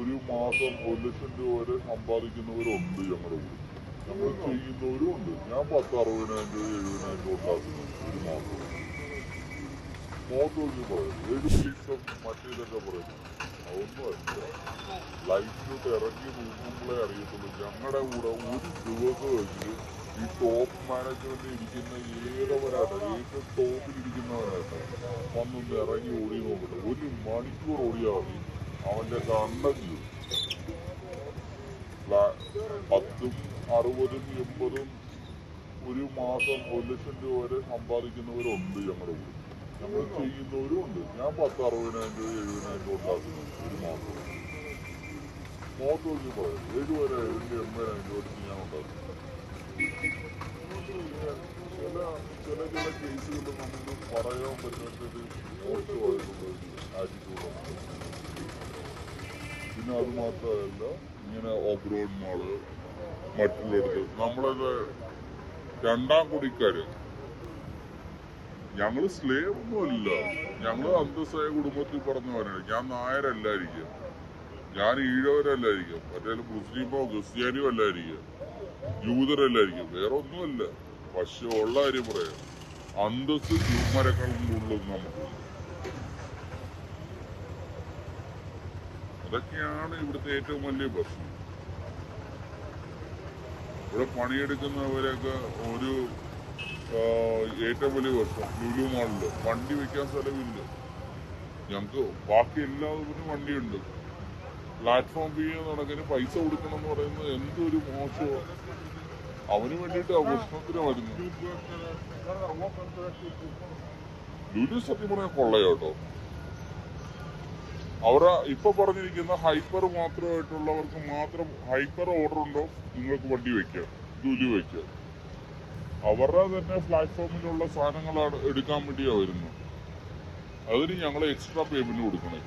ഒരു മാസം 1,00,000 രൂപ വരെ സമ്പാദിക്കുന്നവരുണ്ട് ഞങ്ങളുടെ കൂടെ. ഞങ്ങൾ ചെയ്യുന്നവരും ഉണ്ട്. ഞാൻ 10,000, 60,000 രൂപ 70,000 രൂപ ഉണ്ടാക്കുന്നുണ്ട് ഒരു മാസം. മോത്തൊഴിഞ്ഞ് പറയും 7 ലീറ്റർ മറ്റേതൊക്കെ പറയുന്നു. അതൊന്നുമല്ല, ലൈഫിലോട്ട് ഇറങ്ങി നോക്കുമ്പോഴേ അറിയത്തുള്ളൂ. ഞങ്ങളുടെ കൂടെ ഒരു ദിവസമെങ്കിലും ഈ ടോപ്പ് മാനേജ്മെന്റിൽ ഇരിക്കുന്ന ഏതവരാട്ടെ, ഏറ്റവും ടോപ്പിലിരിക്കുന്നവരാട്ടെ വന്നൊന്ന് ഇറങ്ങി ഓടി നോക്കട്ടെ. 1 മണിക്കൂർ ഓടിയാൽ മതി അവന്റെ കണ്ണഞ്ചു 10,000, 60,000, 80,000 ഒരു മാസം 1,00,000 രൂപ വരെ സമ്പാദിക്കുന്നവരുണ്ട് ഞങ്ങളുടെ കൂടെ. ഞങ്ങൾ ചെയ്യുന്നവരും ഉണ്ട്. ഞാൻ 10,000, 60,000 രൂപ 70,000 രൂപ ഉണ്ടാക്കുന്നുണ്ട് ഒരു മാസം. മോത്തൊഴിഞ്ഞ് പറയും 70,000, 80,000 രൂപ അടുത്ത് ഞാൻ ഉണ്ടാക്കും. ചില കേസുകൾ നമുക്ക് പറയാൻ പറ്റാത്തൊരു മോശമായിട്ടുള്ള ആറ്റിറ്റ്യൂഡാണ്. പിന്നെ അത് മാത്രമല്ല, ഇങ്ങനെ ഓബ്രോഡ് മാള് മറ്റുള്ളിടത്ത് നമ്മളത് രണ്ടാം കുടിക്കാര്. ഞങ്ങള് സ്ലേവ് ഒന്നുമല്ല. ഞങ്ങള് അന്തസ്സായ കുടുംബത്തിൽ പറഞ്ഞവരാണ്. ഞാൻ നായരല്ലായിരിക്കും, ഞാൻ ഈഴവരല്ലായിരിക്കും, മറ്റേ മുസ്ലിമോ ക്രിസ്ത്യാനിയോ അല്ലായിരിക്കും, യൂതരല്ലായിരിക്കും, വേറെ ഒന്നുമല്ല. പക്ഷെ ഉള്ള കാര്യം പറയാം, അന്തസ് ചുമരക്കളും കൂടുതലും നമുക്കുണ്ട്. അതൊക്കെയാണ് ഇവിടുത്തെ ഏറ്റവും വലിയ പ്രശ്നം. ഇവിടെ പണിയെടുക്കുന്നവരൊക്കെ ഒരു ഏറ്റവും വലിയ പ്രശ്നം ലുലു മാളില് വണ്ടി വെക്കാൻ സ്ഥലമില്ല. ഞങ്ങക്ക് ബാക്കി എല്ലാവരും വണ്ടിയുണ്ട്. പ്ലാറ്റ്ഫോം ഫീ നടക്കുന്ന പൈസ കൊടുക്കണം എന്ന് പറയുന്നത് എന്തൊരു മോശമാണ്. അവന് വേണ്ടിയിട്ട് പ്രശ്നത്തിന് വരുന്നു. ലുലു സത്യം പറഞ്ഞാൽ കൊള്ളയോട്ടോ. അവരെ ഇപ്പൊ പറഞ്ഞിരിക്കുന്ന ഹൈപ്പർ മാത്രമായിട്ടുള്ളവർക്ക് മാത്രം ഹൈപ്പർ ഓർഡർ ഉണ്ടോ നിങ്ങൾക്ക് വണ്ടി വെക്കാം, ലുലു വെക്കാം. അവരുടെ തന്നെ പ്ലാറ്റ്ഫോമിലുള്ള സാധനങ്ങളാണ് എടുക്കാൻ വേണ്ടിയാ വരുന്നത്. അതിന് ഞങ്ങൾ എക്സ്ട്രാ പേയ്മെന്റ് കൊടുക്കണം.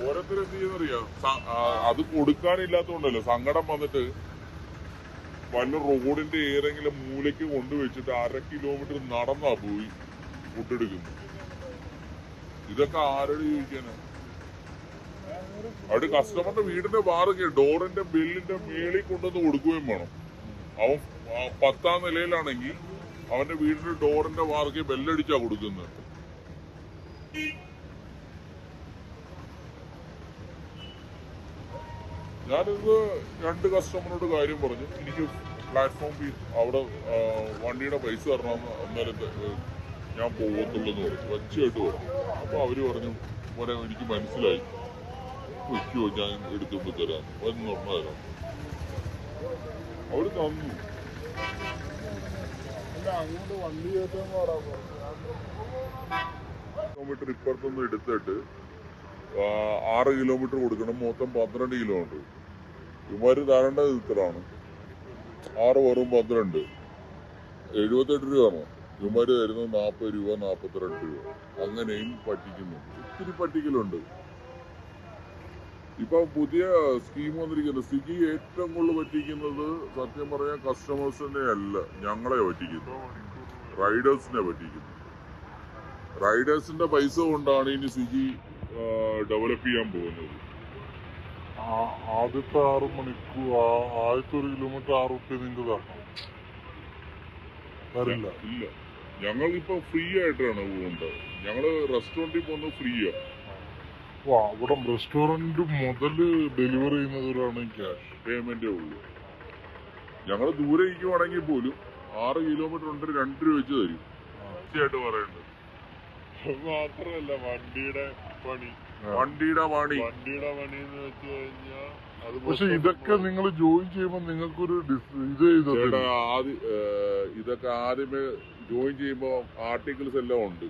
ഓരോരുത്തരെന്ത് ചെയ്യുന്നറിയാം, അത് കൊടുക്കാനില്ലാത്തതുകൊണ്ടല്ലോ സങ്കടം വന്നിട്ട് വല്ല റോഡിന്റെ ഏതെങ്കിലും മൂലയ്ക്ക് കൊണ്ടുവച്ചിട്ട് 1/2 കിലോമീറ്റർ നടന്നാ പോയി ഫുഡെടുക്കുന്നു. ഇതൊക്കെ ആരോട് ചോദിക്കാനാ? അവിടെ കസ്റ്റമറിന്റെ വീടിന്റെ വാറൊക്കെ ഡോറിന്റെ ബില്ലിന്റെ മേളിൽ കൊണ്ടുവന്ന് കൊടുക്കുകയും വേണം. അവൻ 10ാം നിലയിലാണെങ്കിൽ അവന്റെ വീടിന്റെ ഡോറിന്റെ വാർക്ക് ബെല്ലടിച്ചാ കൊടുക്കുന്നത്. ഞാനിത് 2 കസ്റ്റമറിനോട് കാര്യം പറഞ്ഞു. എനിക്ക് പ്ലാറ്റ്ഫോം ഫീ അവിടെ വണ്ടിയുടെ പൈസ തരണമെന്ന് അന്നേരം ഞാൻ പോകത്തുള്ളൂ എന്ന് പറഞ്ഞു, വച്ചായിട്ട് പറഞ്ഞു. അപ്പൊ അവര് പറഞ്ഞു, പോലെ എനിക്ക് മനസ്സിലായി, വയ്ക്കുമോ, ഞാൻ എടുത്തുകൊണ്ട് തരാം, വന്നൊന്ന് തരാം. അവര് തന്നു. അങ്ങോട്ട് വണ്ടി കയറ്റാന്ന് പറയാൻ കിലോമീറ്റർ ഇപ്പുറത്തൊന്നും എടുത്തിട്ട് 6 കിലോമീറ്റർ കൊടുക്കണം. മൊത്തം 12 കിലോമീറ്റർ. ഇവര് തരേണ്ടത് ഇത്രയാണ്. 6 വെറും 12, 78 രൂപയാണോ? ഇവന്മാര് തരുന്നത് 40 രൂപ, 42 രൂപ. അങ്ങനെയും പറ്റിക്കുന്നുണ്ട്. ഒത്തിരി പറ്റിക്കലുണ്ട്. ഇപ്പൊ പുതിയ സ്കീം വന്നിരിക്കുന്നത്. സ്വിഗ്ഗി ഏറ്റവും കൂടുതൽ പറ്റിക്കുന്നത് സത്യം പറയാൻ കസ്റ്റമേഴ്സിനെ അല്ല, ഞങ്ങളെ പറ്റിക്കുന്നു, റൈഡേഴ്സിനെ പറ്റിക്കുന്നു. റൈഡേഴ്സിന്റെ പൈസ കൊണ്ടാണ് ഇനി സ്വിഗ്ഗി ഡെവലപ്പ് ചെയ്യാൻ പോകുന്നത്. ആദ്യത്തെ 6 മണിക്കൂർ, ആദ്യത്തെ 1 കിലോമീറ്റർ 6 റുപ്യ നിങ്ങൾക്ക് തരില്ല. ഇല്ല, ഞങ്ങളിപ്പോ ഫ്രീ ആയിട്ടാണ് പോകുന്നത്. ഞങ്ങള് റെസ്റ്റോറന്റിൽ പോകുന്നത് ഫ്രീയാ. അവിടെ റെസ്റ്റോറന്റ് മുതല് ഡെലിവറി ചെയ്യുന്നവരാണ് ക്യാഷ് പേയ്മെന്റേ ഉള്ളൂ. ഞങ്ങള് ദൂരെ ഇരിക്കുവാണെങ്കിൽ പോലും 6 കിലോമീറ്റർ ഉണ്ട് 2 രൂപ വെച്ച് തരും. തീർച്ചയായിട്ട് പറയണ്ടത് മാത്രമല്ല, വണ്ടിയുടെ പണി എന്ന് വെച്ച് കഴിഞ്ഞാൽ അത്. പക്ഷെ ഇതൊക്കെ നിങ്ങൾ ജോയിൻ ചെയ്യുമ്പോൾ നിങ്ങൾക്കൊരു ഇതൊക്കെ ആദ്യമേ ജോയിൻ ചെയ്യുമ്പോൾ ആർട്ടിക്കിൾസ് എല്ലാം ഉണ്ട്.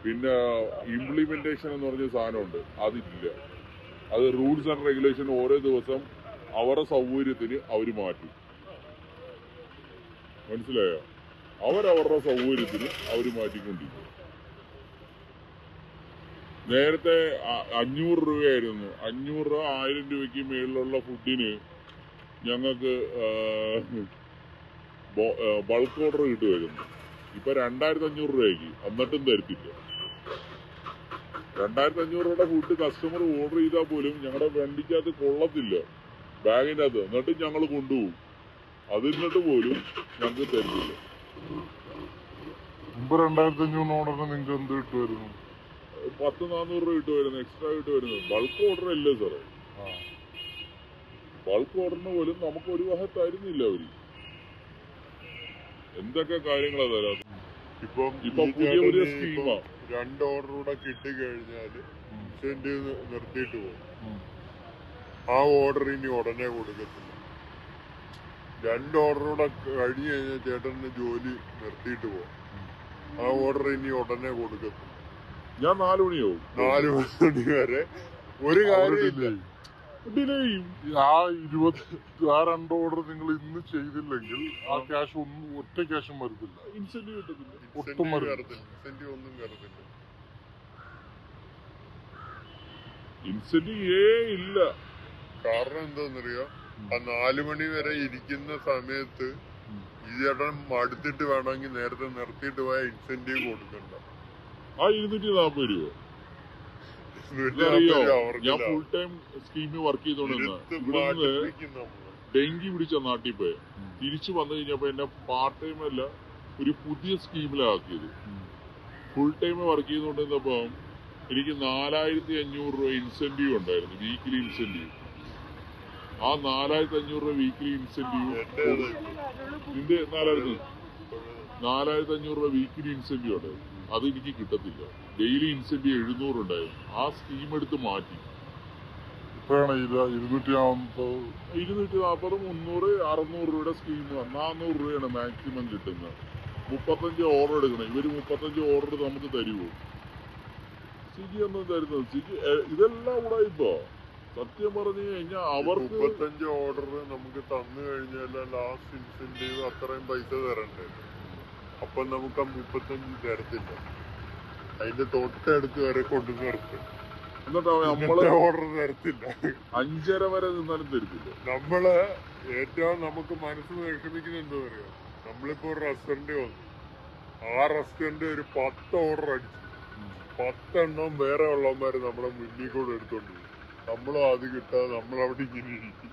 പിന്നെ ഇംപ്ലിമെന്റേഷൻ എന്ന് പറഞ്ഞ സാധനമുണ്ട്, അതില്ല. അത് റൂൾസ് ആൻഡ് റെഗുലേഷൻ ഓരോ ദിവസം അവരുടെ സൗകര്യത്തിന് അവർ മാറ്റും. മനസ്സിലായോ? അവരവരുടെ സൗകര്യത്തിന് അവർ മാറ്റിക്കൊണ്ടിരിക്കും. നേരത്തെ 500 രൂപയായിരുന്നു. 500 രൂപ 1000 രൂപയ്ക്ക് മേളിലുള്ള ഫുഡിന് ഞങ്ങൾക്ക് ബൾക്ക് ഓർഡർ കിട്ടുമായിരുന്നു. ഇപ്പൊ 2500 രൂപയ്ക്ക്, എന്നിട്ടും തരത്തില്ല. 2500 രൂപയുടെ ഫുഡ് കസ്റ്റമർ ഓർഡർ ചെയ്താൽ പോലും ഞങ്ങളുടെ വണ്ടിക്കകത്ത് കൊള്ളത്തില്ല, ബാഗിൻ്റെ അകത്ത്. എന്നിട്ടും ഞങ്ങൾ കൊണ്ടുപോകും. അതിന്നിട്ട് പോലും ഞങ്ങൾക്ക് തരുന്നില്ല. മുമ്പ് 2500 ഓർഡറിന് നിങ്ങൾക്ക് എന്ത് കിട്ടുമായിരുന്നു? 1000-400 രൂപ കിട്ടുമായിരുന്നു, എക്സ്ട്രാ കിട്ടുമായിരുന്നു. ബൾക്ക് ഓർഡർ അല്ലേ സാറേ. ബൾക്ക് ഓർഡറിന് പോലും നമുക്ക് ഒരു വക തരുന്നില്ല അവര്. എന്തൊക്കെ കാര്യങ്ങളാ തരാം. ഇപ്പൊ പുതിയ സ്കീമാ. 2 ഓർഡർ കൂടെ കിട്ടിക്കഴിഞ്ഞാല് ഇൻസെന്റീവ് നിർത്തിയിട്ട് പോകും. ആ ഓർഡർ ഇനി ഉടനെ കൊടുക്കത്തില്ല. 2 ഓർഡർ കൂടെ കഴിഞ്ഞു കഴിഞ്ഞാൽ ചേട്ടന് ജോലി നിർത്തിയിട്ട് പോകും. ആ ഓർഡർ ഇനി ഉടനെ കൊടുക്കത്തില്ല. ഞാൻ 4 മണിയാവും. 4 മണി വരെ ഒരു കാര്യമില്ല, ഡിലേ ചെയ്യും. ആ 2 ഓർഡർ നിങ്ങൾ ഇന്ന് ചെയ്തില്ലെങ്കിൽ ആ ക്യാഷ് ഒറ്റ ക്യാഷും വരത്തില്ല. ഇൻസെന്റീവ് കിട്ടത്തില്ല, ഒട്ടും വരത്തില്ല. ഇൻസെന്റീവ് ഒന്നും കയറത്തില്ല. ഇൻസെന്റീവ് ഇല്ല. കാരണം എന്താന്നറിയോ, ആ 4 മണി വരെ ഇരിക്കുന്ന സമയത്ത് ഈ ചേട്ടൻ മടുത്തിട്ട് വേണമെങ്കിൽ നേരത്തെ നിർത്തിയിട്ട് പോയ ഇൻസെന്റീവ് കൊടുക്കണ്ട. ആ 240 രൂപ ഞാൻ ഫുൾ ടൈം സ്കീമിൽ വർക്ക് ചെയ്തോണ്ടിരുന്ന ഡെങ്കി പിടിച്ച നാട്ടിൽ പോയ തിരിച്ചു വന്നു കഴിഞ്ഞപ്പോ എന്നെ പാർട്ട് ടൈം അല്ല ഒരു പുതിയ സ്കീമിലാക്കിയത്. ഫുൾ ടൈം വർക്ക് ചെയ്തുകൊണ്ടിരുന്നപ്പോ എനിക്ക് 4500 രൂപ ഇൻസെന്റീവ് ഉണ്ടായിരുന്നു, വീക്കിലി ഇൻസെന്റീവ്. ആ 4500 രൂപ വീക്കിലി ഇൻസെന്റീവ് നിന്റെ 4500 രൂപ വീക്കിലി ഇൻസെന്റീവ് ഉണ്ടായിരുന്നു. അത് എനിക്ക് കിട്ടത്തില്ല. ഡെയിലി ഇൻസെന്റീവ് 700 ഉണ്ടായിരുന്നു. ആ സ്കീം എടുത്ത് മാറ്റി. ഇപ്പോഴാണ് 240, 300, 600 രൂപയുടെ സ്കീം. 400 രൂപയാണ് മാക്സിമം കിട്ടുന്നത്. 35 ഓർഡർ എടുക്കണം. ഇവര് 35 ഓർഡർ നമുക്ക് തരുമോ? സ്വിഗ്ഗി ഒന്നും തരുന്നത്. സ്വിഗ്ഗി ഇതെല്ലാം കൂടെ ഇപ്പൊ സത്യം പറഞ്ഞു കഴിഞ്ഞാൽ അവർക്ക് 35 ഓർഡർ നമുക്ക് തന്നു കഴിഞ്ഞാൽ ലാസ്റ്റ് ഇൻസെന്റീവ് അത്രയും പൈസ തരണ്ടേ. അപ്പൊ നമുക്ക് ആ 35 തരത്തില്ല. അതിന്റെ തൊട്ടടുത്ത് വരെ കൊണ്ടു നിർത്തും. എന്നിട്ട് നമ്മള് ഓർഡർ തരത്തില്ല. 5:30 വരെ നിന്നാലും തരത്തില്ല. നമ്മള് ഏറ്റവും നമുക്ക് മനസ്സിന് വിഷമിക്കുന്ന എന്താ പറയുക, നമ്മളിപ്പോ ഒരു റെസ്റ്റോറന്റ് വന്നു, ആ റെസ്റ്റോറന്റ് ഒരു 10 ഓർഡർ അടിച്ചു, 10 എണ്ണം വേറെ ഉള്ളവന്മാര് നമ്മുടെ മുന്നിൽ കൂടെ എടുത്തോണ്ട് പോകും. നമ്മളും അത് കിട്ടാതെ നമ്മളവിടെ ഇങ്ങനെ ഇരിക്കും.